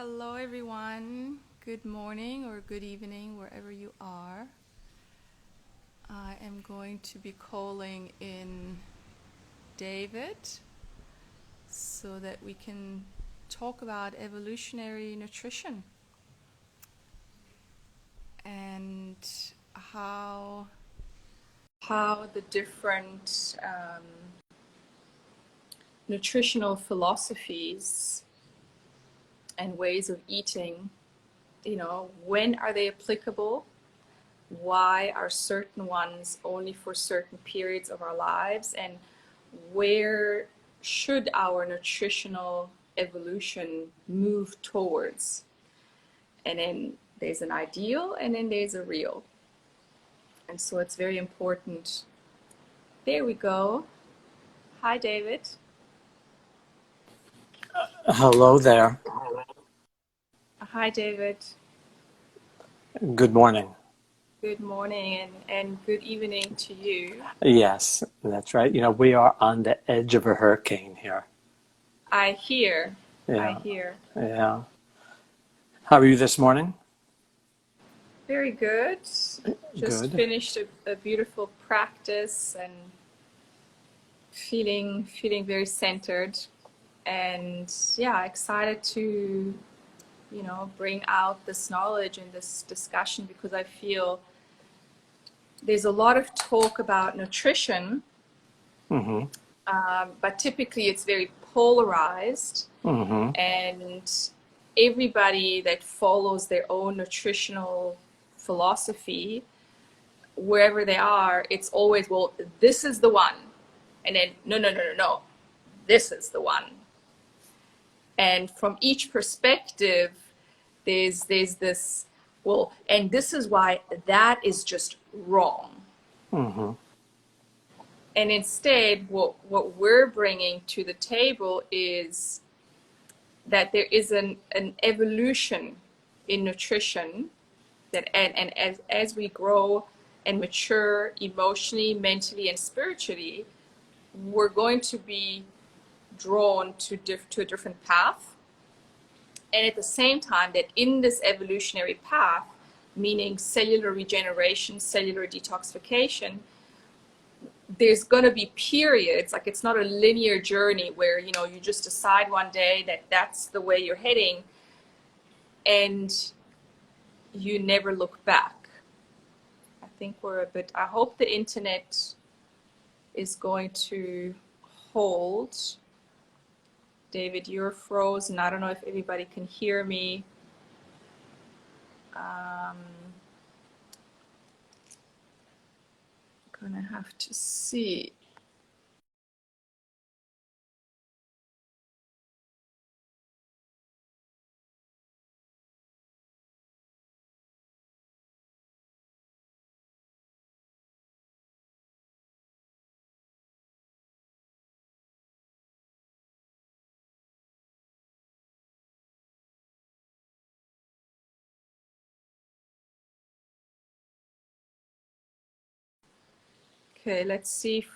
Hello, everyone. Good morning or good evening, wherever you are. I am going to be calling in David so that we can talk about evolutionary nutrition and how the different nutritional philosophies and ways of eating, when are they applicable? Why are certain ones only for certain periods of our lives? And where should our nutritional evolution move towards? And then there's an ideal and then there's a real. And so it's very important. There we go. Hi, David. Hello there. Hi, David. Good morning. Good morning and good evening to you. Yes, that's right. We are on the edge of a hurricane here. I hear. Yeah. Yeah. How are you this morning? Very good. Just Good. finished a beautiful practice and feeling very centered, and yeah, excited to bring out this knowledge in this discussion, because I feel there's a lot of talk about nutrition, Mm-hmm. but typically it's very polarized, Mm-hmm. and everybody that follows their own nutritional philosophy, wherever they are, it's always, well, this is the one, and then no, this is the one. And from each perspective, there's this, well, and this is why that is just wrong. Mm-hmm. And instead, what we're bringing to the table is that there is an evolution in nutrition, that and as we grow and mature emotionally, mentally, and spiritually, we're going to be drawn to a different path. And at the same time, that in this evolutionary path, meaning cellular regeneration, cellular detoxification, there's going to be periods, like it's not a linear journey where you just decide one day that that's the way you're heading and you never look back. I think I hope the internet is going to hold. David, you're frozen. I don't know if everybody can hear me. Gonna have to see. Okay, let's see if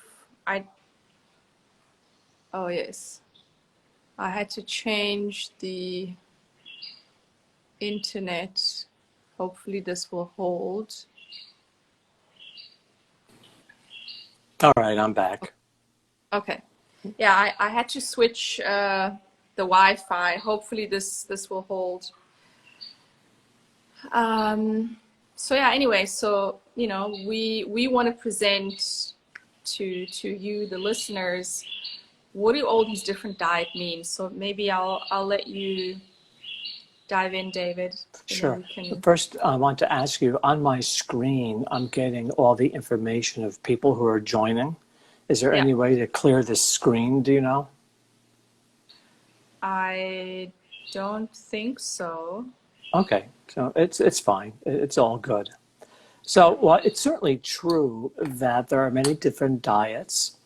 oh yes. I had to change the internet. Hopefully this will hold. All right, I'm back. Okay. Yeah, I had to switch the Wi-Fi. Hopefully this will hold. So yeah, anyway, so we want to present to you, the listeners, what do all these different diet mean. So maybe I'll let you dive in, David. Sure. Can... First, I want to ask you, on my screen, I'm getting all the information of people who are joining. Is there any way to clear this screen, do you know? I don't think so. Okay, so it's fine. It's all good. So, well, it's certainly true that there are many different diets,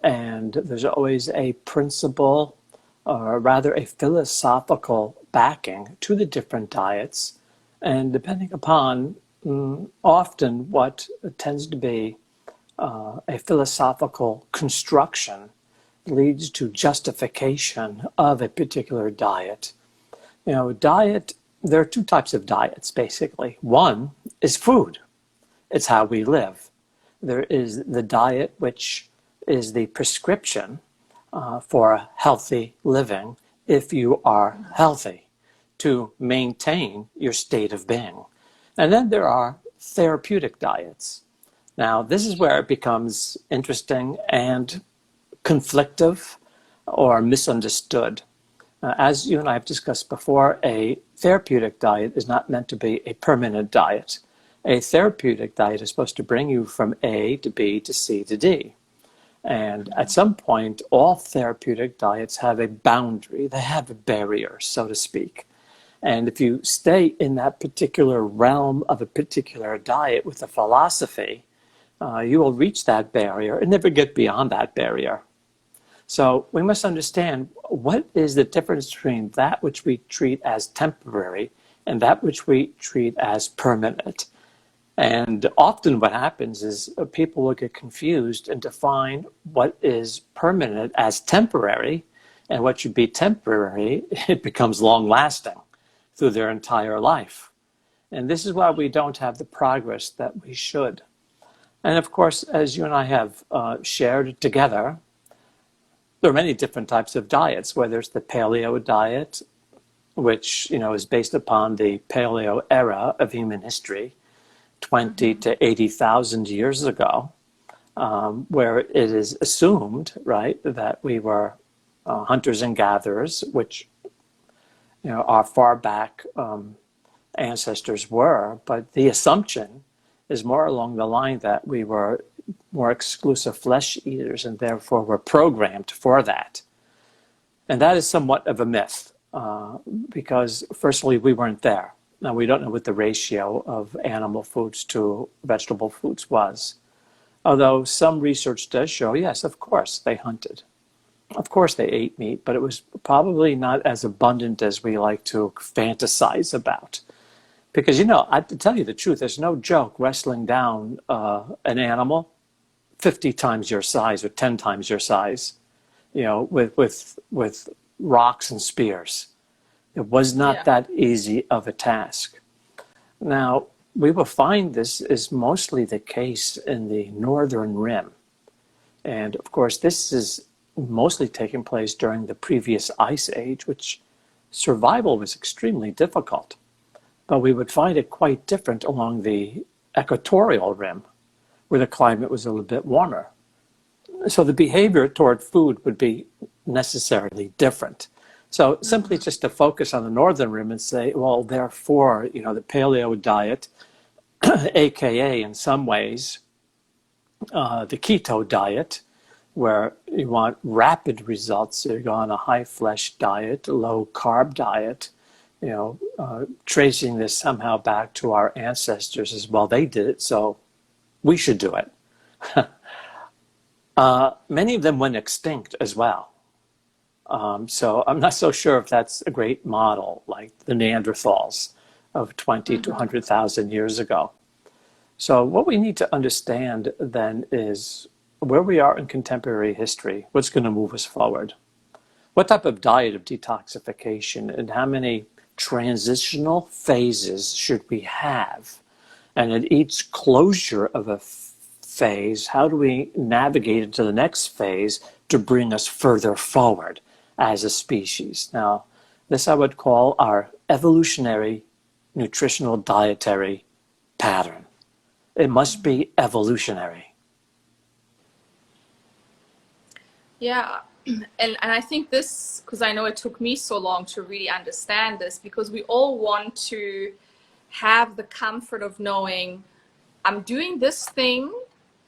and there's always a principle, or rather a philosophical backing to the different diets. And depending upon often what tends to be a philosophical construction leads to justification of a particular diet. Diet, there are two types of diets, basically. One is food. It's how we live. There is the diet, which is the prescription for a healthy living if you are healthy, to maintain your state of being. And then there are therapeutic diets. Now, this is where it becomes interesting and conflictive or misunderstood. As you and I have discussed before, a therapeutic diet is not meant to be a permanent diet. A therapeutic diet is supposed to bring you from A to B to C to D. And at some point, all therapeutic diets have a boundary. They have a barrier, so to speak. And if you stay in that particular realm of a particular diet with a philosophy, you will reach that barrier and never get beyond that barrier. So we must understand what is the difference between that which we treat as temporary and that which we treat as permanent. And often what happens is people will get confused and define what is permanent as temporary, and what should be temporary, it becomes long-lasting through their entire life. And this is why we don't have the progress that we should. And of course, as you and I have shared together, there are many different types of diets, whether it's the paleo diet, which is based upon the paleo era of human history, 20 to 80,000 years ago, where it is assumed, right, that we were hunters and gatherers, which our far back ancestors were, but the assumption is more along the line that we were more exclusive flesh eaters and therefore were programmed for that. And that is somewhat of a myth because firstly, we weren't there. Now, we don't know what the ratio of animal foods to vegetable foods was. Although some research does show, yes, of course, they hunted. Of course, they ate meat, but it was probably not as abundant as we like to fantasize about. Because, to tell you the truth, there's no joke wrestling down an animal 50 times your size or 10 times your size, with rocks and spears. It was not that easy of a task. Now, we will find this is mostly the case in the northern rim. And of course, this is mostly taking place during the previous ice age, which survival was extremely difficult. But we would find it quite different along the equatorial rim, where the climate was a little bit warmer. So the behavior toward food would be necessarily different. So simply just to focus on the northern rim and say, well, therefore, the paleo diet, AKA in some ways, the keto diet, where you want rapid results, so you go on a high flesh diet, low carb diet, tracing this somehow back to our ancestors as well. They did it, so we should do it. Many of them went extinct as well. So I'm not so sure if that's a great model, like the Neanderthals of 20 to 100,000 years ago. So what we need to understand then is where we are in contemporary history, what's going to move us forward. What type of diet of detoxification and how many transitional phases should we have? And at each closure of a phase, how do we navigate into the next phase to bring us further forward as a species? Now, this I would call our evolutionary nutritional dietary pattern. It must be evolutionary. Yeah, and I think this, because I know it took me so long to really understand this, because we all want to have the comfort of knowing I'm doing this thing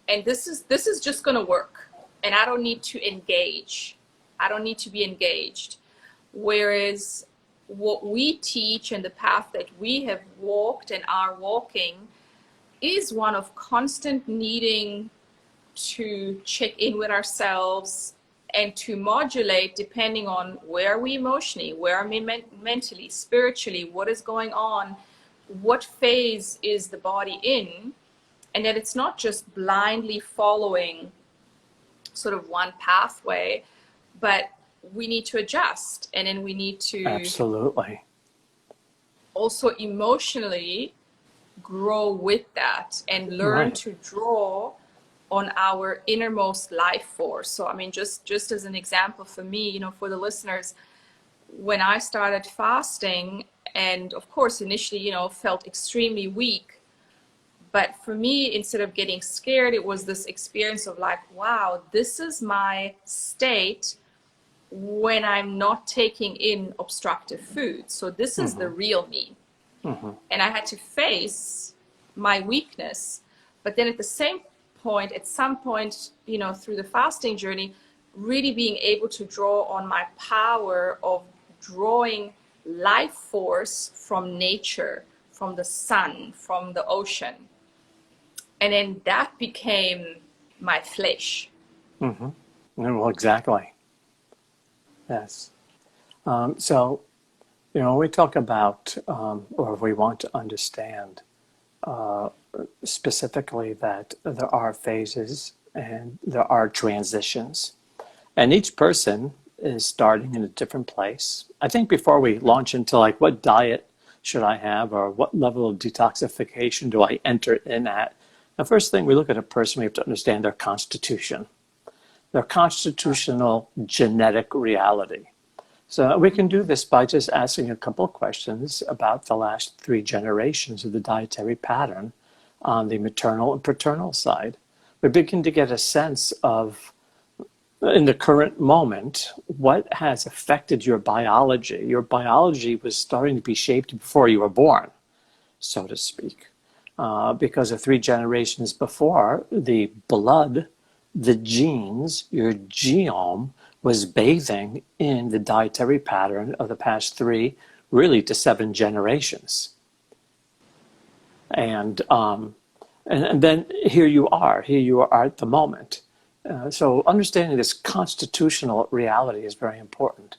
and this is just going to work and I don't need to engage. I don't need to be engaged. Whereas what we teach and the path that we have walked and are walking is one of constant needing to check in with ourselves and to modulate depending on where we emotionally, where are we mentally, spiritually, what is going on, what phase is the body in, and that it's not just blindly following sort of one pathway, but we need to adjust, and then we need to Absolutely. also emotionally grow with that and learn Right. to draw on our innermost life force. So I mean, just as an example for me, you know, for the listeners, when I started fasting, and of course initially, you know, felt extremely weak, but for me, instead of getting scared, it was this experience of like, wow, this is my state when I'm not taking in obstructive food. So this is the Mm-hmm. real me. Mm-hmm. And I had to face my weakness. But then at the same point, at some point, you know, through the fasting journey, really being able to draw on my power of drawing life force from nature, from the sun, from the ocean. And then that became my flesh. Mm-hmm. Well, exactly. Yes. So, you know, we talk about, or we want to understand specifically that there are phases and there are transitions, and each person is starting in a different place. I think before we launch into like what diet should I have or what level of detoxification do I enter in at, the first thing we look at a person, we have to understand their constitution, their constitutional genetic reality. So we can do this by just asking a couple of questions about the last 3 generations of the dietary pattern on the maternal and paternal side. We begin to get a sense of, in the current moment, what has affected your biology. Your biology was starting to be shaped before you were born, so to speak. Because of 3 generations before, the blood, the genes, your genome was bathing in the dietary pattern of the past 3, really to 7 generations. And, and then here you are at the moment. So understanding this constitutional reality is very important.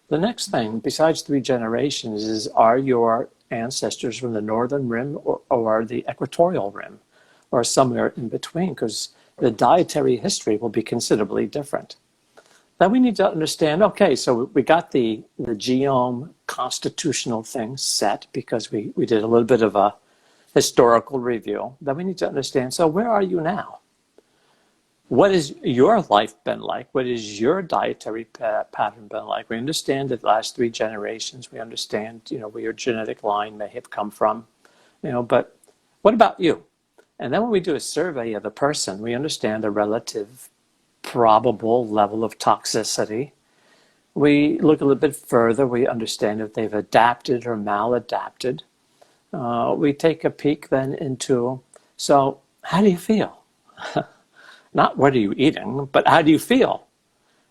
The next thing, besides 3 generations, is are your ancestors from the northern rim or the equatorial rim or somewhere in between? Because the dietary history will be considerably different. Then we need to understand, okay, so we got the genome constitutional thing set because we did a little bit of a historical review. Then we need to understand, so where are you now? What has your life been like? What has your dietary pattern been like? We understand the last 3 generations. We understand, you know, where your genetic line may have come from, you know, but what about you? And then when we do a survey of the person, we understand the relative probable level of toxicity. We look a little bit further. We understand if they've adapted or maladapted. We take a peek then into, so how do you feel? Not what are you eating, but how do you feel?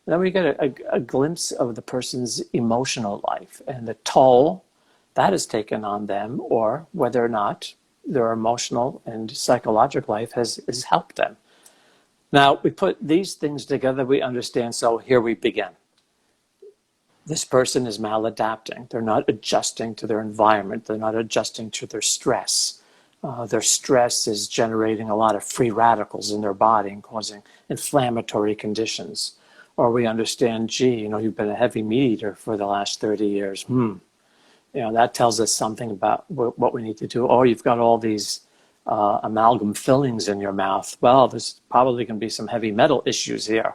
Then we get a glimpse of the person's emotional life and the toll that has taken on them, or whether or not their emotional and psychological life has helped them. Now, we put these things together, we understand, so here we begin. This person is maladapting. They're not adjusting to their environment. They're not adjusting to their stress. Their stress is generating a lot of free radicals in their body and causing inflammatory conditions. Or we understand, gee, you know, you've been a heavy meat eater for the last 30 years. You know, that tells us something about what we need to do. Or you've got all these amalgam fillings in your mouth. Well, there's probably going to be some heavy metal issues here.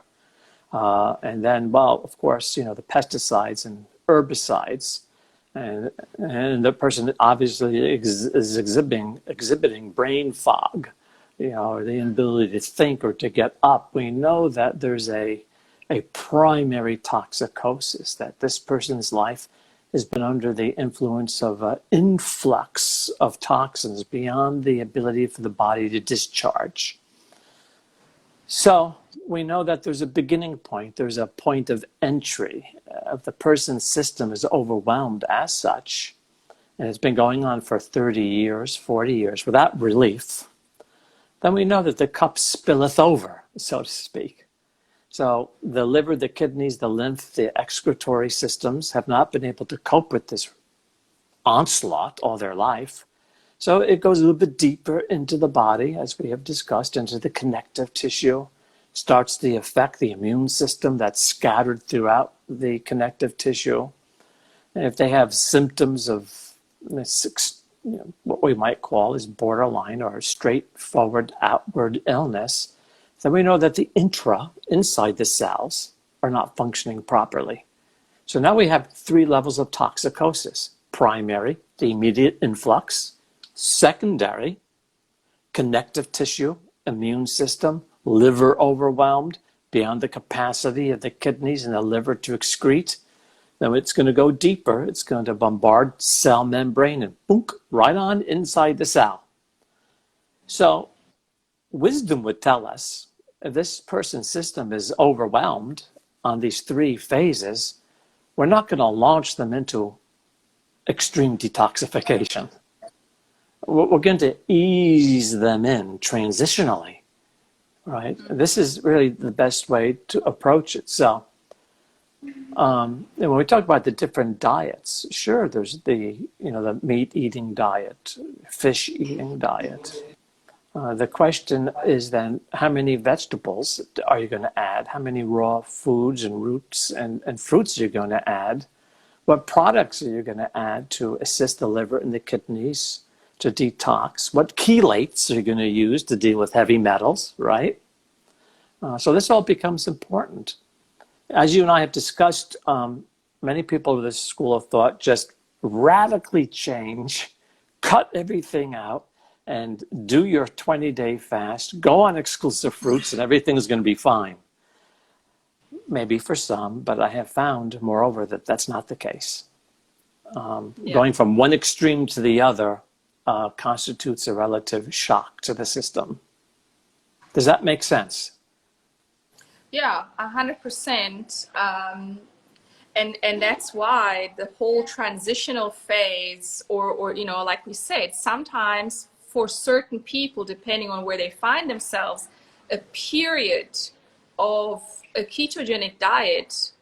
And then, well, of course, you know, the pesticides and herbicides. And the person obviously is exhibiting brain fog, you know, or the inability to think or to get up. We know that there's a primary toxicosis, that this person's life has been under the influence of an influx of toxins beyond the ability for the body to discharge. So we know that there's a beginning point, there's a point of entry. If the person's system is overwhelmed as such, and it's been going on for 30 years, 40 years without relief, then we know that the cup spilleth over, so to speak. So the liver, the kidneys, the lymph, the excretory systems have not been able to cope with this onslaught all their life. So it goes a little bit deeper into the body, as we have discussed, into the connective tissue, starts to affect the immune system that's scattered throughout the connective tissue. And if they have symptoms of what we might call is borderline or straightforward outward illness, then we know that the inside the cells, are not functioning properly. So now we have 3 levels of toxicosis. Primary, the immediate influx. Secondary, connective tissue, immune system, liver overwhelmed beyond the capacity of the kidneys and the liver to excrete. Then it's going to go deeper. It's going to bombard cell membrane and boom, right on inside the cell. So wisdom would tell us if this person's system is overwhelmed on these 3 phases, we're not going to launch them into extreme detoxification. We're going to ease them in transitionally, right? This is really the best way to approach it. So, and when we talk about the different diets, sure, there's the meat-eating diet, fish-eating diet. The question is then, how many vegetables are you going to add? How many raw foods and roots and fruits are you going to add? What products are you going to add to assist the liver and the kidneys to detox? What chelates are you going to use to deal with heavy metals, right? So this all becomes important. As you and I have discussed, many people of this school of thought just radically change, cut everything out, and do your 20-day fast, go on exclusive fruits, and everything's going to be fine. Maybe for some, but I have found, moreover, that that's not the case. Going from one extreme to the other constitutes a relative shock to the system. Does that make sense? Yeah, 100%. And that's why the whole transitional phase, or like we said, sometimes for certain people, depending on where they find themselves, a period of a ketogenic diet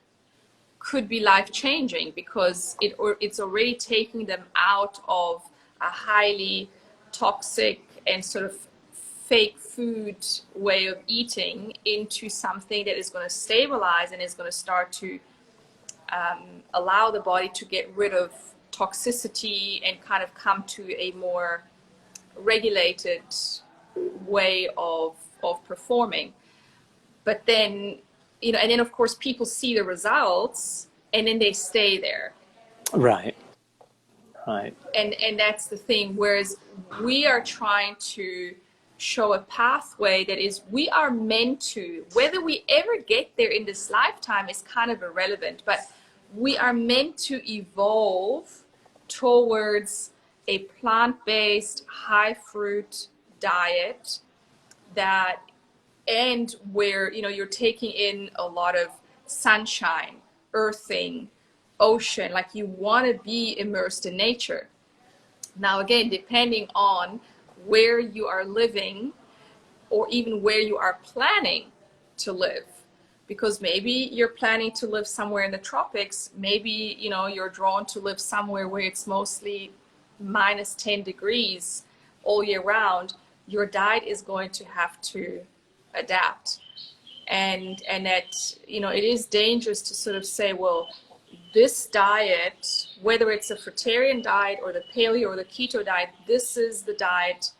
could be life-changing because it's already taking them out of a highly toxic and sort of fake food way of eating into something that is going to stabilize and is going to start to allow the body to get rid of toxicity and kind of come to a more regulated way of performing. But then, and then of course people see the results and then they stay there. Right. And that's the thing. Whereas we are trying to show a pathway that is, we are meant to, whether we ever get there in this lifetime is kind of irrelevant, but we are meant to evolve towards a plant-based, high-fruit diet and where, you're taking in a lot of sunshine, earthing, ocean, like you want to be immersed in nature. Now, again, depending on where you are living or even where you are planning to live, because maybe you're planning to live somewhere in the tropics, maybe, you're drawn to live somewhere where it's mostly minus 10 degrees all year round, your diet is going to have to adapt. And that, it is dangerous to sort of say, well, this diet, whether it's a fruitarian diet or the paleo or the keto diet, this is the diet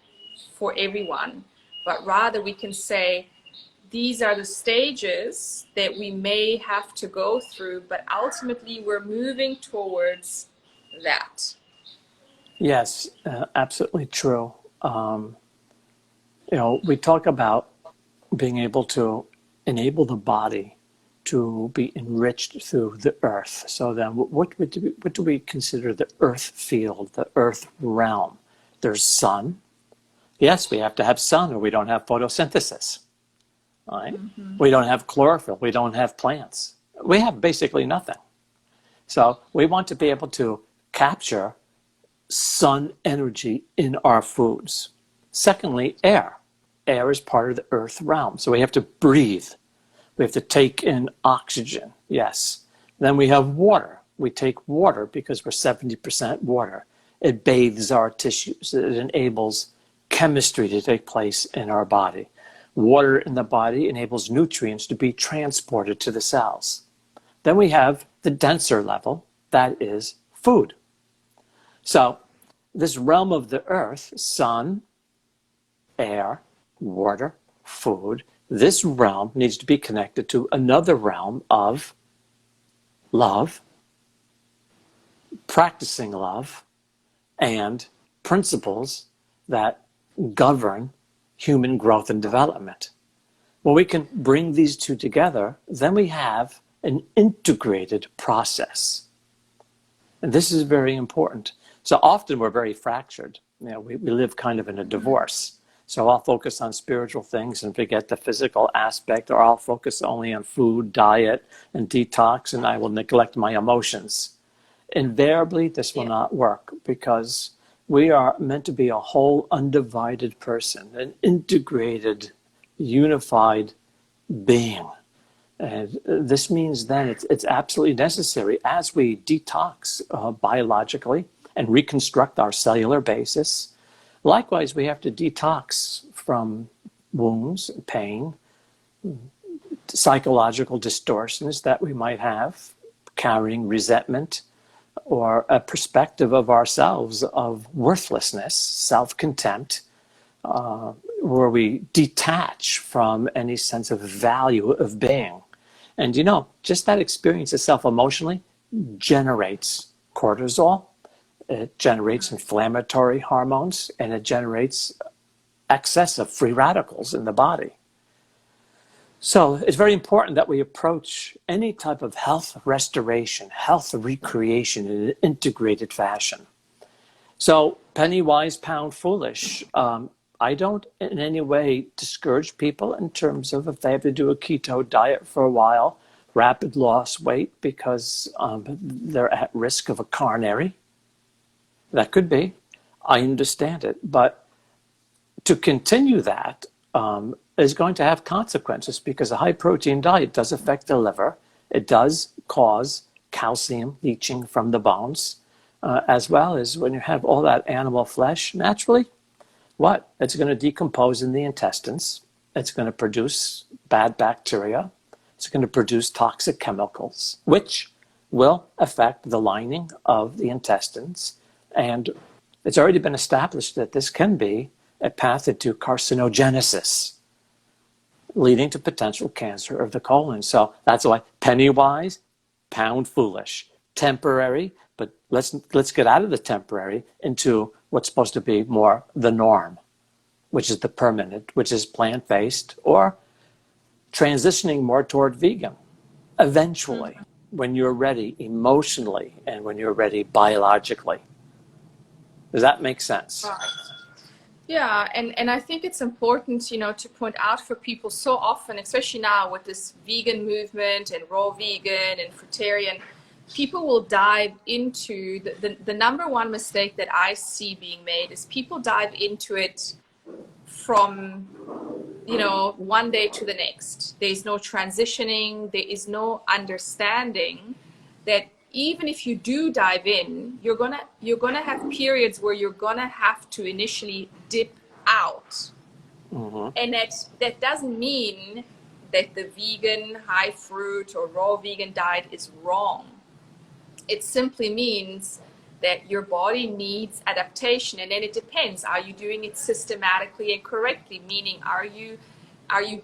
for everyone. But rather we can say, these are the stages that we may have to go through, but ultimately we're moving towards that. Yes, absolutely true. We talk about being able to enable the body to be enriched through the earth. So then what do we consider the earth field, the earth realm? There's sun. Yes, we have to have sun or we don't have photosynthesis. Right? Mm-hmm. We don't have chlorophyll. We don't have plants. We have basically nothing. So we want to be able to capture sun energy in our foods. Secondly, air. Air is part of the earth realm. So we have to breathe. We have to take in oxygen. Yes. Then we have water. We take water because we're 70% water. It bathes our tissues. It enables chemistry to take place in our body. Water in the body enables nutrients to be transported to the cells. Then we have the denser level, that is food. So this realm of the earth, sun, air, water, food, this realm needs to be connected to another realm of love, practicing love, and principles that govern human growth and development. When we can bring these two together, then we have an integrated process. And this is very important. So often we're very fractured. We live kind of in a divorce. So I'll focus on spiritual things and forget the physical aspect, or I'll focus only on food, diet, and detox, and I will neglect my emotions. Invariably, this will not work, because we are meant to be a whole, undivided person, an integrated, unified being. And this means then it's absolutely necessary, as we detox biologically and reconstruct our cellular basis. Likewise, we have to detox from wounds, pain, psychological distortions that we might have, carrying resentment, or a perspective of ourselves of worthlessness, self-contempt, where we detach from any sense of value of being. And just that experience itself emotionally generates cortisol, it generates inflammatory hormones, and it generates excess of free radicals in the body. So it's very important that we approach any type of health restoration, health recreation in an integrated fashion. So penny wise, pound foolish. I don't in any way discourage people in terms of if they have to do a keto diet for a while, rapid loss weight because they're at risk of a coronary. That could be. I understand it. But to continue that is going to have consequences, because a high protein diet does affect the liver. It does cause calcium leaching from the bones, as well as when you have all that animal flesh, naturally, what? It's going to decompose in the intestines. It's going to produce bad bacteria. It's going to produce toxic chemicals, which will affect the lining of the intestines. And it's already been established that this can be a path to carcinogenesis, leading to potential cancer of the colon. So that's why penny wise, pound foolish. Temporary, but let's get out of the temporary into what's supposed to be more the norm, which is the permanent, which is plant-based, or transitioning more toward vegan eventually, when you're ready emotionally and when you're ready biologically. Does that make sense? Yeah, and I think it's important, to point out for people so often, especially now with this vegan movement and raw vegan and fruitarian, people will dive into the number one mistake that I see being made is people dive into it from, one day to the next. There's no transitioning. There is no understanding that even if you do dive in, you're gonna have periods where you're gonna have to initially dip out. Mm-hmm. And that doesn't mean that the vegan, high fruit, or raw vegan diet is wrong. It simply means that your body needs adaptation, and then it depends. Are you doing it systematically and correctly? Meaning, are you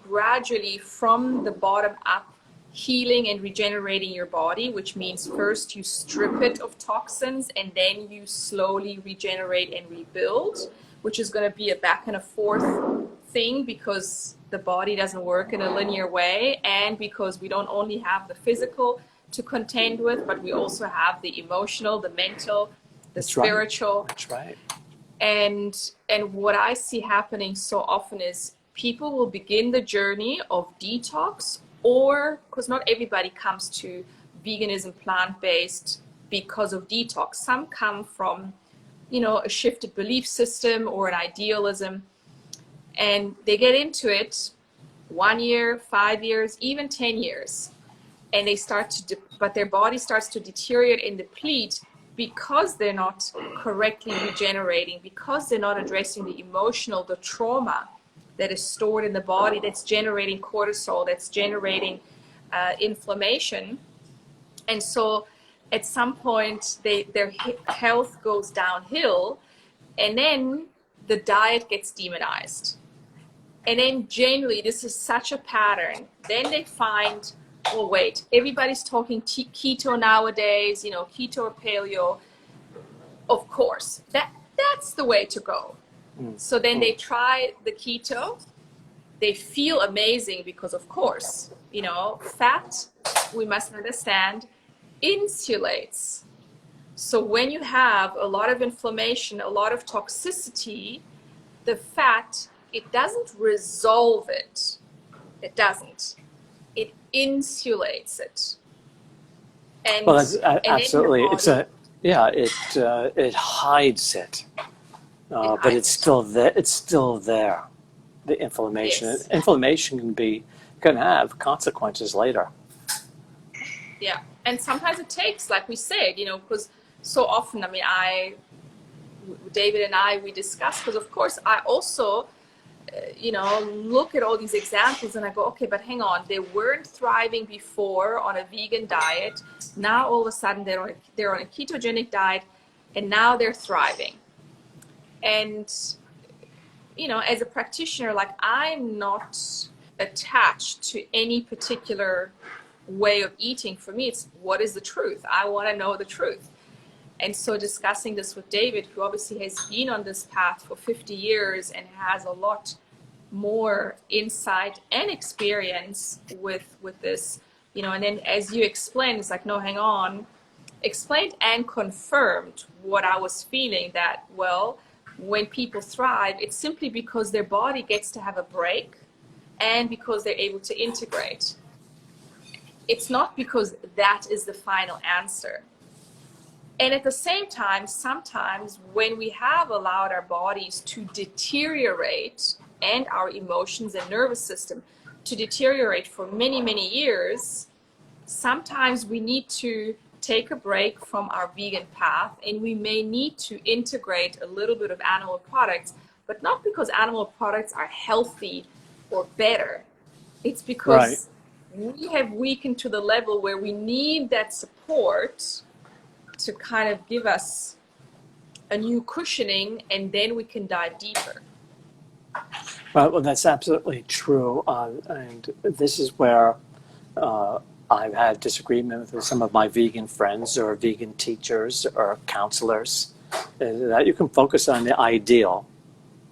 gradually from the bottom up healing and regenerating your body, which means first you strip it of toxins and then you slowly regenerate and rebuild, which is going to be a back and a forth thing, because the body doesn't work in a linear way, and because we don't only have the physical to contend with, but we also have the emotional, the mental, the spiritual. That's right. And what I see happening so often is people will begin the journey of detox, or because not everybody comes to veganism, plant-based, because of detox. Some come from, a shifted belief system or an idealism, and they get into it 1 year, 5 years, even 10 years. And they but their body starts to deteriorate and deplete because they're not correctly regenerating, because they're not addressing the emotional, the trauma that is stored in the body, that's generating cortisol, that's generating inflammation. And so at some point, their health goes downhill, And then the diet gets demonized. And then generally, this is such a pattern. Then they find, well, wait, everybody's talking keto nowadays, keto or paleo. Of course, that's the way to go. So then they try the keto. They feel amazing because, of course, fat, we must understand, insulates. So when you have a lot of inflammation, a lot of toxicity, the fat, it doesn't resolve it. It doesn't. It insulates it. And, well, that's and absolutely. body, It hides it, but it's still there. It's still there. The inflammation. Yes. Inflammation can have consequences later. Yeah, and sometimes it takes, like we said, because so often, David and I, we discuss, because of course I also, look at all these examples and I go, okay, but hang on, they weren't thriving before on a vegan diet. Now all of a sudden they're on a ketogenic diet, and now they're thriving. And, as a practitioner, like, I'm not attached to any particular way of eating. For me, it's what is the truth. I want to know the truth. And so discussing this with David, who obviously has been on this path for 50 years and has a lot more insight and experience with this, and then as you explained, it's like, no, hang on, explained and confirmed what I was feeling, that, well, when people thrive, it's simply because their body gets to have a break and because they're able to integrate. It's not because that is the final answer. And at the same time, sometimes when we have allowed our bodies to deteriorate and our emotions and nervous system to deteriorate for many, many years, sometimes we need to take a break from our vegan path, and we may need to integrate a little bit of animal products, but not because animal products are healthy or better. It's because we have weakened to the level where we need that support to kind of give us a new cushioning, and then we can dive deeper. Well, that's absolutely true. And this is where I've had disagreement with some of my vegan friends or vegan teachers or counselors, that you can focus on the ideal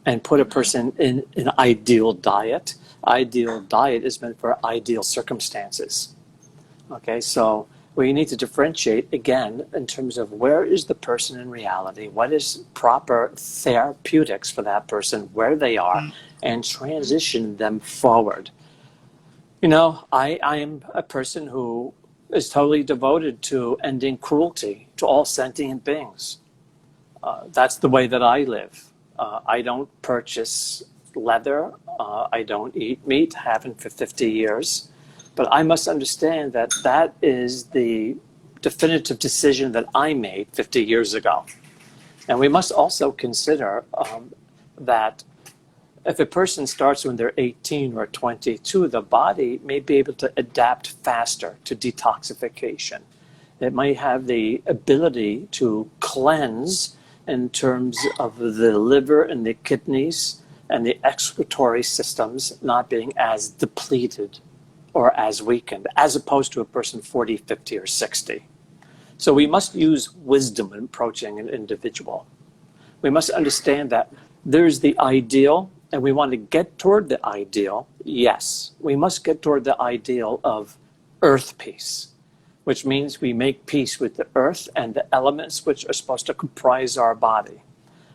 and put a person in an ideal diet. Ideal diet is meant for ideal circumstances. Okay, so we need to differentiate again in terms of where is the person in reality, what is proper therapeutics for that person, where they are, and transition them forward. I am a person who is totally devoted to ending cruelty to all sentient beings. That's the way that I live. I don't purchase leather. I don't eat meat, haven't for 50 years. But I must understand that that is the definitive decision that I made 50 years ago. And we must also consider that if a person starts when they're 18 or 22, the body may be able to adapt faster to detoxification. It might have the ability to cleanse in terms of the liver and the kidneys and the excretory systems not being as depleted or as weakened, as opposed to a person 40, 50, or 60. So we must use wisdom in approaching an individual. We must understand that there's the ideal, and we want to get toward the ideal. Yes, we must get toward the ideal of earth peace, which means we make peace with the earth and the elements which are supposed to comprise our body.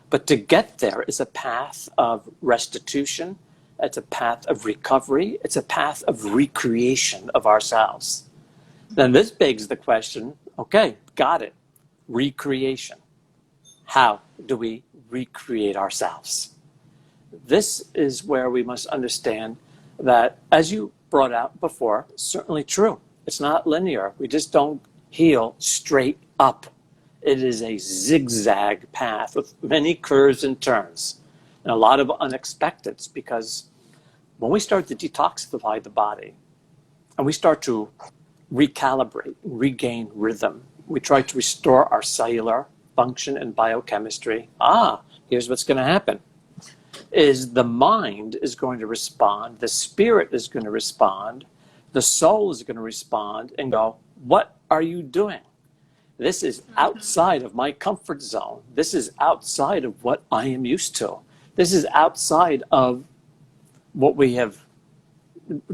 But to get there is a path of restitution, it's a path of recovery, it's a path of recreation of ourselves. Then this begs the question, okay, got it, recreation. How do we recreate ourselves? This is where we must understand that, as you brought out before, certainly true. It's not linear. We just don't heal straight up. It is a zigzag path with many curves and turns and a lot of unexpecteds, because when we start to detoxify the body and we start to recalibrate, regain rhythm, we try to restore our cellular function and biochemistry. here's what's going to happen. Is the mind is going to respond, the spirit is going to respond, the soul is going to respond and go, what are you doing? This is outside of my comfort zone. This is outside of what I am used to. This is outside of what we have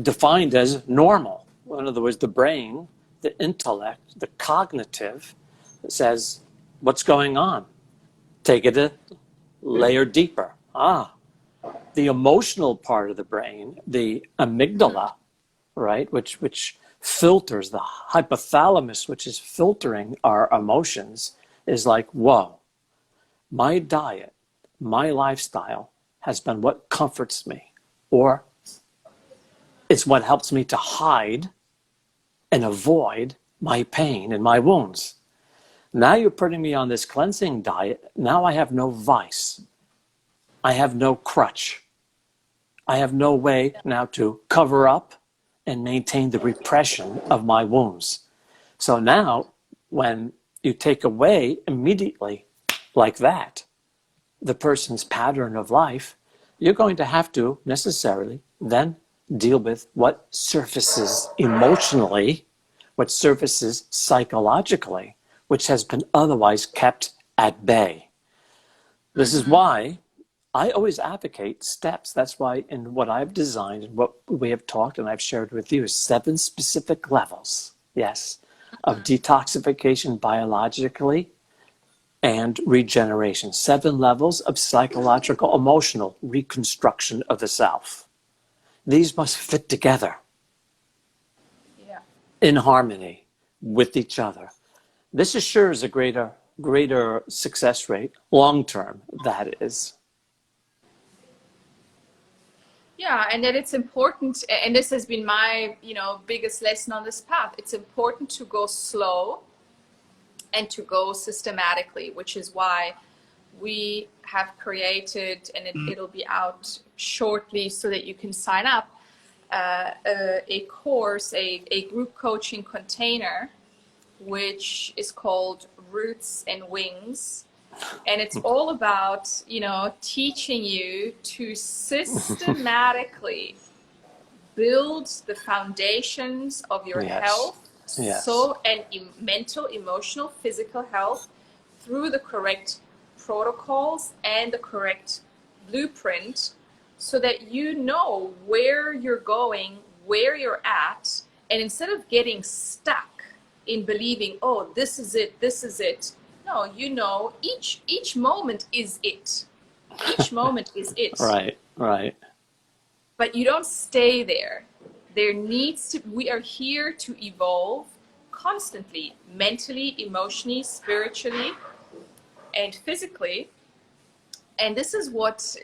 defined as normal. In other words, the brain, the intellect, the cognitive says, what's going on? Take it a layer deeper. The emotional part of the brain, the amygdala, right, which filters, the hypothalamus, which is filtering our emotions, is like, whoa, my diet, my lifestyle has been what comforts me, or it's what helps me to hide and avoid my pain and my wounds. Now you're putting me on this cleansing diet. Now I have no vice. I have no crutch. I have no way now to cover up and maintain the repression of my wounds. So now, when you take away immediately, like that, the person's pattern of life, you're going to have to necessarily then deal with what surfaces emotionally, what surfaces psychologically, which has been otherwise kept at bay. This is why I always advocate steps. That's why in what I've designed and what we have talked and I've shared with you is 7 specific levels, yes, of detoxification biologically and regeneration. 7 levels of psychological, emotional reconstruction of the self. These must fit together in harmony with each other. This assures a greater success rate, long term, that is. Yeah, and that it's important, and this has been my, biggest lesson on this path. It's important to go slow and to go systematically, which is why we have created, and it'll be out shortly so that you can sign up, a course, a group coaching container, which is called Roots and Wings. And it's all about, teaching you to systematically build the foundations of your health, and mental, emotional, physical health through the correct protocols and the correct blueprint, so that you know where you're going, where you're at, and instead of getting stuck in believing, oh, this is it, no, each moment is it. Each moment is it. Right. But you don't stay there. We are here to evolve constantly, mentally, emotionally, spiritually, and physically. And this is what,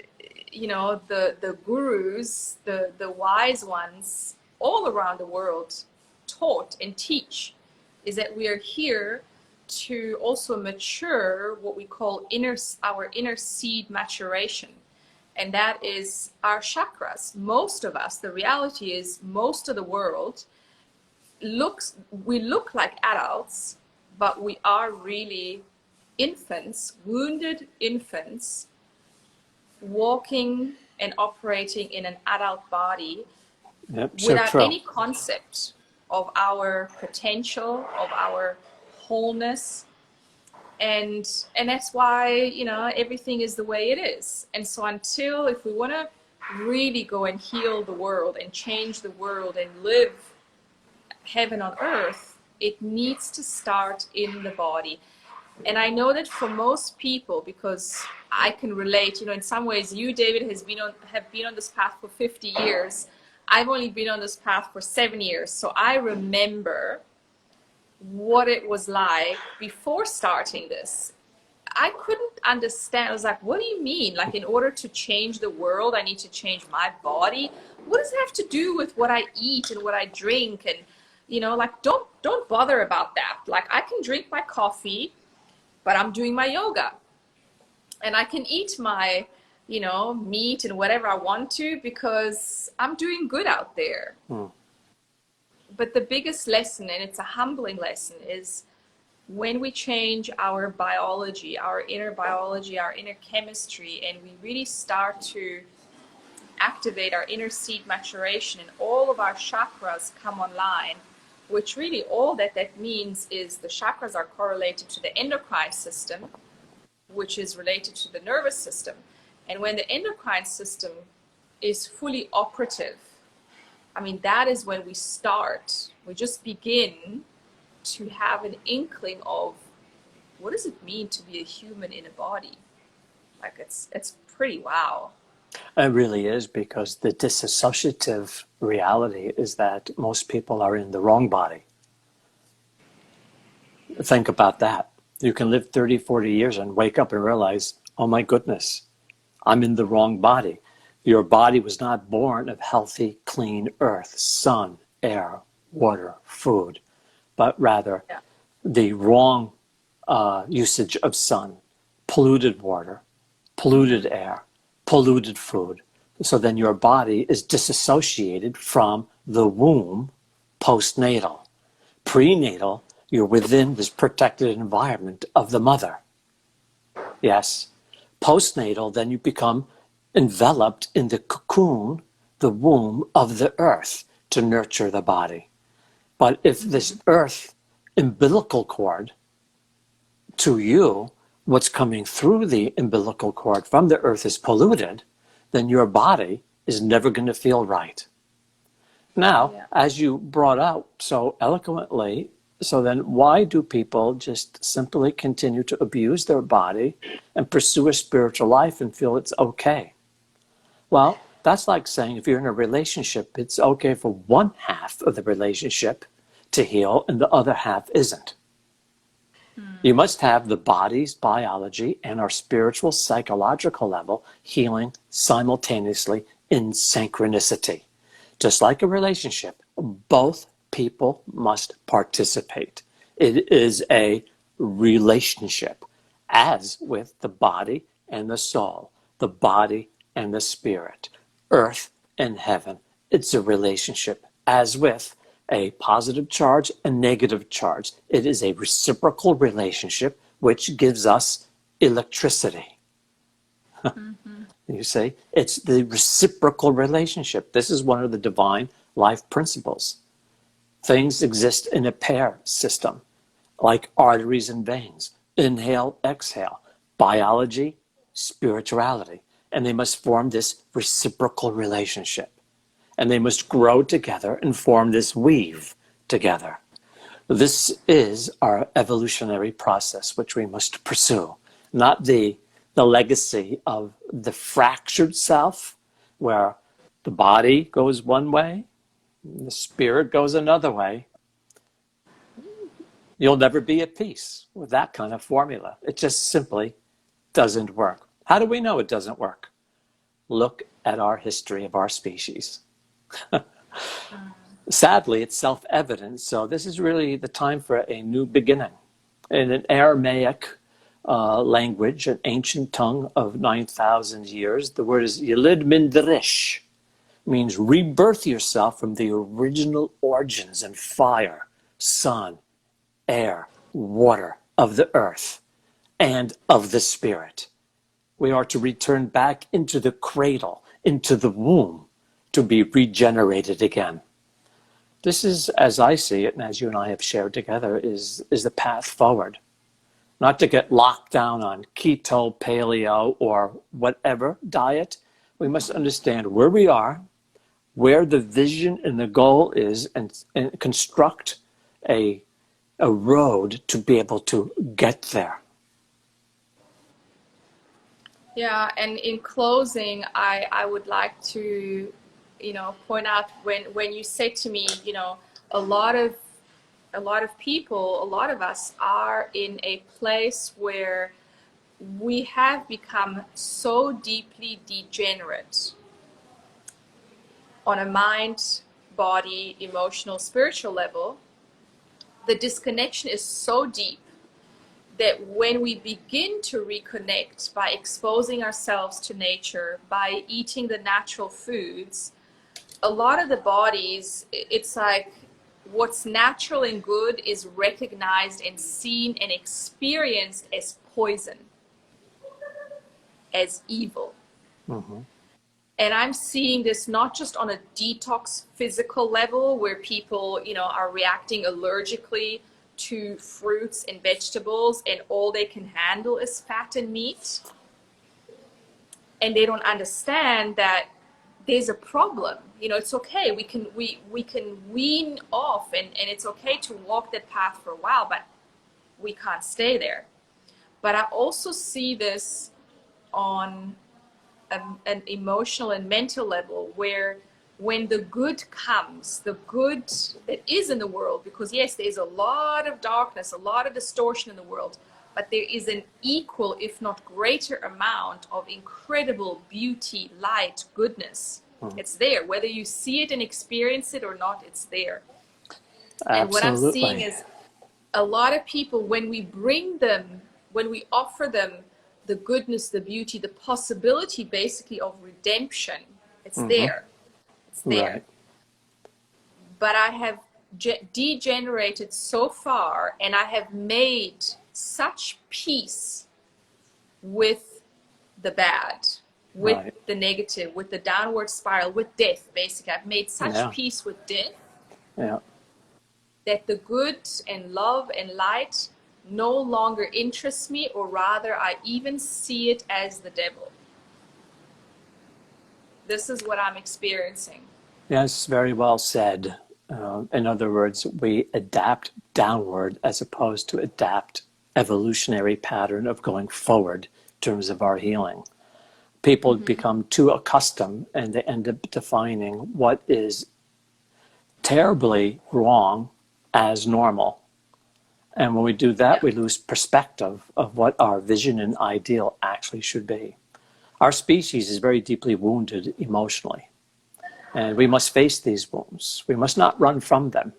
the gurus, the wise ones all around the world taught and teach, is that we are here to also mature what we call our inner seed maturation. And that is our chakras. Most of us, the reality is most of the world we look like adults, but we are really infants, wounded infants, walking and operating in an adult body without any concept of our potential, of our wholeness. And that's why, everything is the way it is. And so if we want to really go and heal the world and change the world and live heaven on earth, it needs to start in the body. And I know that for most people, because I can relate, in some ways you, David, have been on this path for 50 years. I've only been on this path for 7 years. So I remember what it was like before starting this. I couldn't understand. I was like, what do you mean? Like, in order to change the world, I need to change my body? What does it have to do with what I eat and what I drink? And, don't bother about that. Like, I can drink my coffee, but I'm doing my yoga. And I can eat my, meat and whatever I want to, because I'm doing good out there. But the biggest lesson, and it's a humbling lesson, is when we change our biology, our inner biology, our inner chemistry, and we really start to activate our inner seed maturation and all of our chakras come online, which really all that means is the chakras are correlated to the endocrine system, which is related to the nervous system. And when the endocrine system is fully operative, I mean, that is when we just begin to have an inkling of what does it mean to be a human in a body. Like it's pretty wow. It really is, because the disassociative reality is that most people are in the wrong body. Think about that. You can live 30, 40 years and wake up and realize, oh my goodness, I'm in the wrong body. Your body was not born of healthy, clean earth, sun, air, water, food, but rather the wrong usage of sun, polluted water, polluted air, polluted food. So then your body is disassociated from the womb postnatal. Prenatal, you're within this protected environment of the mother. Yes. Postnatal, then you become enveloped in the cocoon, the womb of the earth to nurture the body. But if this earth umbilical cord to you, what's coming through the umbilical cord from the earth is polluted, then your body is never going to feel right. Now, as you brought out so eloquently, so then why do people just simply continue to abuse their body and pursue a spiritual life and feel it's okay? Well, that's like saying if you're in a relationship, it's okay for one half of the relationship to heal and the other half isn't. You must have the body's biology and our spiritual, psychological level healing simultaneously in synchronicity. Just like a relationship, both people must participate. It is a relationship, as with the body and the soul, the body and the spirit, earth and heaven. It's a relationship, as with a positive charge and negative charge. It is a reciprocal relationship which gives us electricity. You see, it's the reciprocal relationship. This is one of the divine life principles. Things exist in a pair system, like arteries and veins. Inhale, exhale. Biology, spirituality. And they must form this reciprocal relationship. And they must grow together and form this weave together. This is our evolutionary process, which we must pursue, not the legacy of the fractured self, where the body goes one way, the spirit goes another way. You'll never be at peace with that kind of formula. It just simply doesn't work. How do we know it doesn't work? Look at our history of our species. Sadly, it's self-evident, so this is really the time for a new beginning. In an Aramaic language, an ancient tongue of 9,000 years, the word is Yelid Min Derish, means rebirth yourself from the original origins and fire, sun, air, water of the earth and of the spirit. We are to return back into the cradle, into the womb, to be regenerated again. This is, as I see it, and as you and I have shared together, is the path forward. Not to get locked down on keto, paleo, or whatever diet. We must understand where we are, where the vision and the goal is, and construct a road to be able to get there. Yeah, and in closing, I would like to, point out when you say to me, a lot of people, a lot of us are in a place where we have become so deeply degenerate on a mind, body, emotional, spiritual level. The disconnection is so deep that when we begin to reconnect by exposing ourselves to nature, by eating the natural foods, a lot of the bodies, it's like what's natural and good is recognized and seen and experienced as poison, as evil. Mm-hmm. And I'm seeing this not just on a detox physical level where people, are reacting allergically to fruits and vegetables and all they can handle is fat and meat. And they don't understand that there's a problem. It's okay. We can wean off and it's okay to walk that path for a while, but we can't stay there. But I also see this on an emotional and mental level where when the good comes, the good that is in the world, because yes, there's a lot of darkness, a lot of distortion in the world, but there is an equal, if not greater amount of incredible beauty, light, goodness. Mm-hmm. It's there. Whether you see it and experience it or not, it's there. Absolutely. And what I'm seeing is a lot of people, when we offer them the goodness, the beauty, the possibility basically of redemption, it's mm-hmm. there. It's there. Right. But I have degenerated so far, and I have made such peace with the bad, with right. the negative, with the downward spiral, with death, basically. I've made such peace with death that the good and love and light no longer interests me, or rather I even see it as the devil. This is what I'm experiencing. Yes, very well said. In other words, we adapt downward as opposed to adapt evolutionary pattern of going forward in terms of our healing. People mm-hmm. become too accustomed and they end up defining what is terribly wrong as normal. And when we do that, we lose perspective of what our vision and ideal actually should be. Our species is very deeply wounded emotionally. And we must face these wounds. We must not run from them.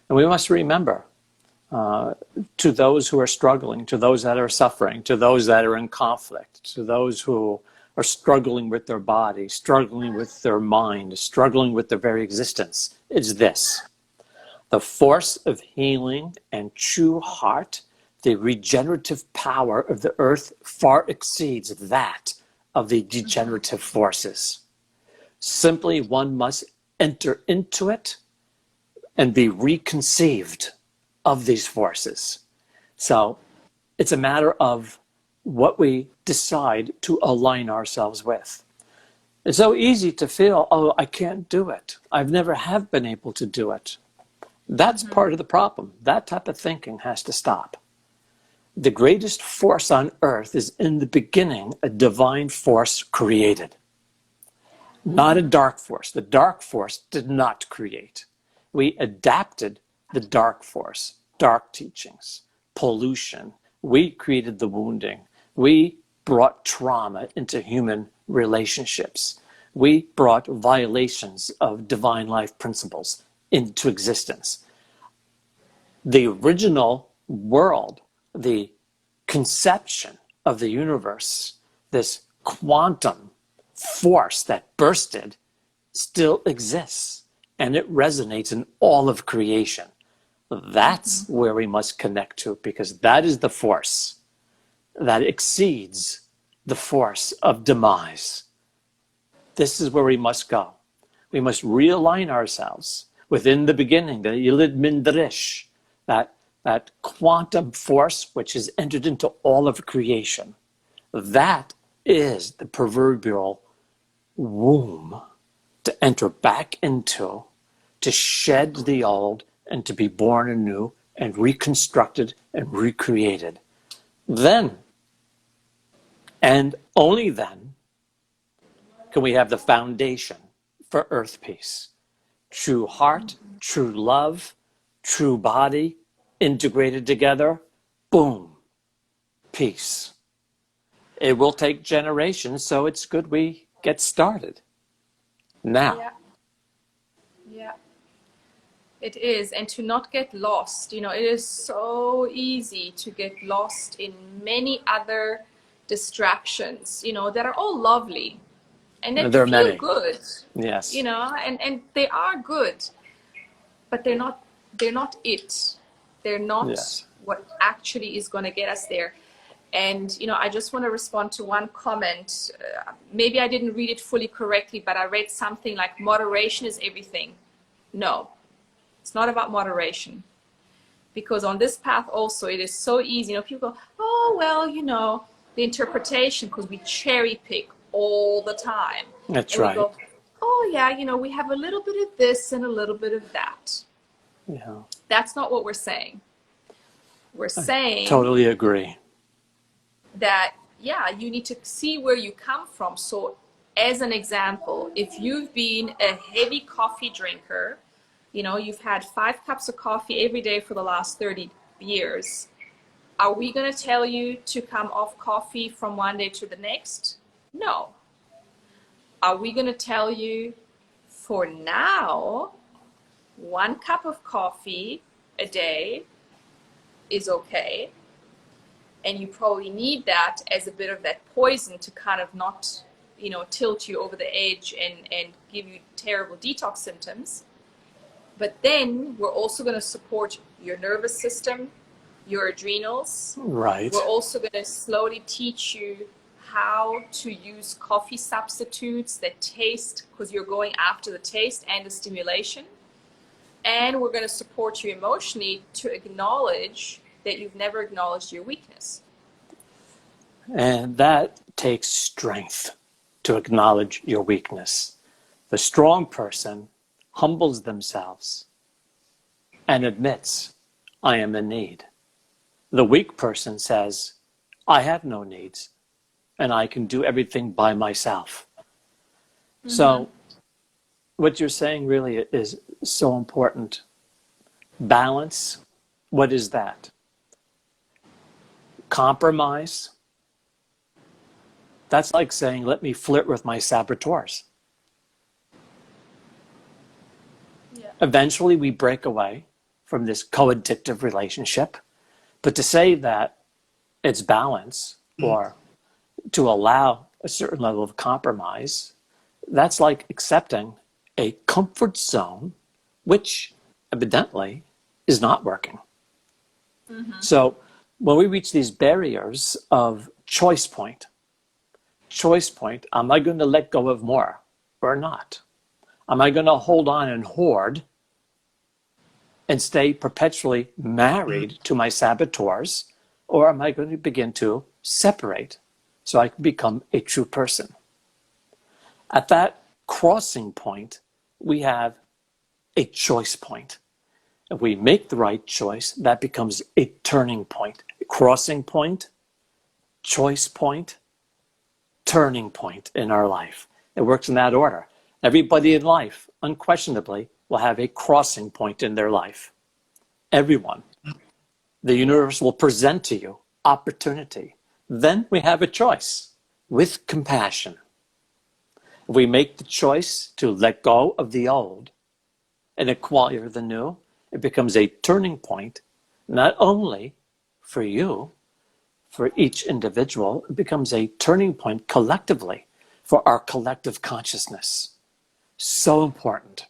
And we must remember to those who are struggling, to those that are suffering, to those that are in conflict, to those who are struggling with their body, struggling with their mind, struggling with their very existence, it's this. The force of healing and true heart, the regenerative power of the earth far exceeds that of the degenerative forces. Simply one must enter into it and be reconceived of these forces. So it's a matter of what we decide to align ourselves with. It's so easy to feel, oh, I can't do it. I've never have been able to do it. That's mm-hmm. part of the problem. That type of thinking has to stop. The greatest force on earth is in the beginning a divine force created. Not a dark force. The dark force did not create. We adapted the dark force, dark teachings, pollution. We created the wounding. We brought trauma into human relationships. We brought violations of divine life principles into existence. The original world, the conception of the universe, this quantum force that bursted, still exists, and it resonates in all of creation. That's mm-hmm. where we must connect to, because that is the force that exceeds the force of demise. This is where we must go. We must realign ourselves within the beginning, the Yilid Mindrish, that quantum force which has entered into all of creation. That is the proverbial womb to enter back into, to shed the old and to be born anew and reconstructed and recreated. Then, and only then, can we have the foundation for earth peace. True heart, true love, true body, integrated together, boom, peace. It will take generations, so it's good we get started now. Yeah. It is, and to not get lost. It is so easy to get lost in many other distractions, that are all lovely and that feel good. Yes. And they are good, but they're not they're not it. They're not Yes. what actually is going to get us there. And, I just want to respond to one comment. Maybe I didn't read it fully correctly, but I read something like moderation is everything. No, it's not about moderation. Because on this path also, it is so easy. People go, oh, well, the interpretation, because we cherry pick all the time. That's And we right. go, oh, yeah, we have a little bit of this and a little bit of that. Yeah. That's not what we're saying. We're saying Totally agree. that, yeah, you need to see where you come from. So as an example, if you've been a heavy coffee drinker, you've had 5 cups of coffee every day for the last 30 years, are we going to tell you to come off coffee from one day to the next? No. Are we going to tell you for now, 1 cup of coffee a day is okay? And you probably need that as a bit of that poison to kind of not, tilt you over the edge and give you terrible detox symptoms. But then we're also going to support your nervous system, your adrenals. Right. We're also going to slowly teach you how to use coffee substitutes that taste, because you're going after the taste and the stimulation. And we're going to support you emotionally to acknowledge that you've never acknowledged your weakness. And that takes strength to acknowledge your weakness. The strong person humbles themselves and admits, I am in need. The weak person says, I have no needs and I can do everything by myself. Mm-hmm. So what you're saying really is so important. Balance, what is that? Compromise. That's like saying, let me flirt with my saboteurs. Yeah. Eventually we break away from this co-addictive relationship. But to say that it's balance or to allow a certain level of compromise, that's like accepting a comfort zone, which evidently is not working. Mm-hmm. So when we reach these barriers of choice point, am I going to let go of more or not? Am I going to hold on and hoard and stay perpetually married to my saboteurs? Or am I going to begin to separate so I can become a true person? At that crossing point, we have a choice point. If we make the right choice, that becomes a turning point. A crossing point, choice point, turning point in our life. It works in that order. Everybody in life, unquestionably, will have a crossing point in their life. Everyone. The universe will present to you opportunity. Then we have a choice with compassion. If we make the choice to let go of the old and acquire the new, it becomes a turning point, not only for you, for each individual, it becomes a turning point collectively for our collective consciousness. So important.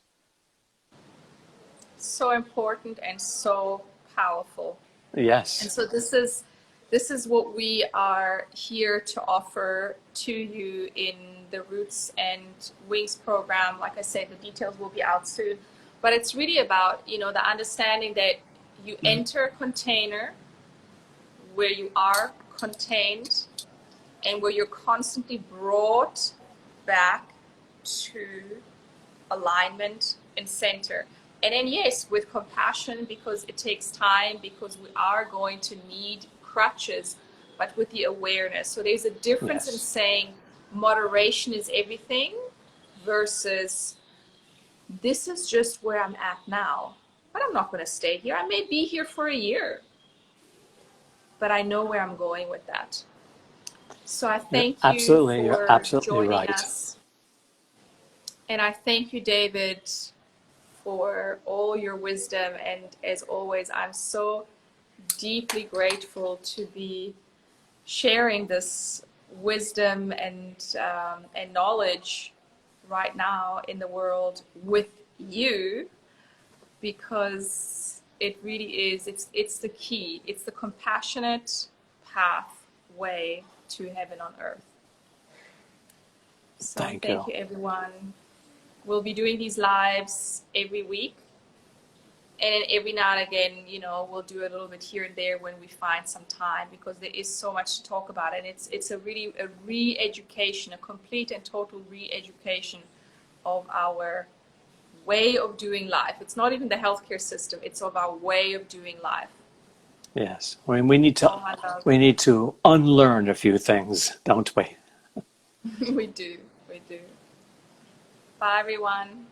So important and so powerful. Yes. And so this is what we are here to offer to you in the Roots and Wings program. Like I said, the details will be out soon. But it's really about, the understanding that you enter a container where you are contained and where you're constantly brought back to alignment and center. And then, yes, with compassion, because it takes time, because we are going to need crutches, but with the awareness. So there's a difference in saying moderation is everything versus this is just where I'm at now, but I'm not going to stay here. I may be here for a year, but I know where I'm going with that. So I thank you for joining us. And I thank you, David, for all your wisdom. And as always, I'm so deeply grateful to be sharing this wisdom and knowledge right now in the world with you. because it really is, it's the key. It's the compassionate pathway to heaven on earth. So Thank thank you. you, everyone. We'll be doing these lives every week. And every now and again, you know, we'll do a little bit here and there when we find some time, because there is so much to talk about. And it's a really a re-education, a complete and total re-education of our way of doing life. It's not even the healthcare system, it's of our way of doing life. Yes. I mean, we Oh, my love. need to unlearn a few things, don't we? We do. Bye, everyone.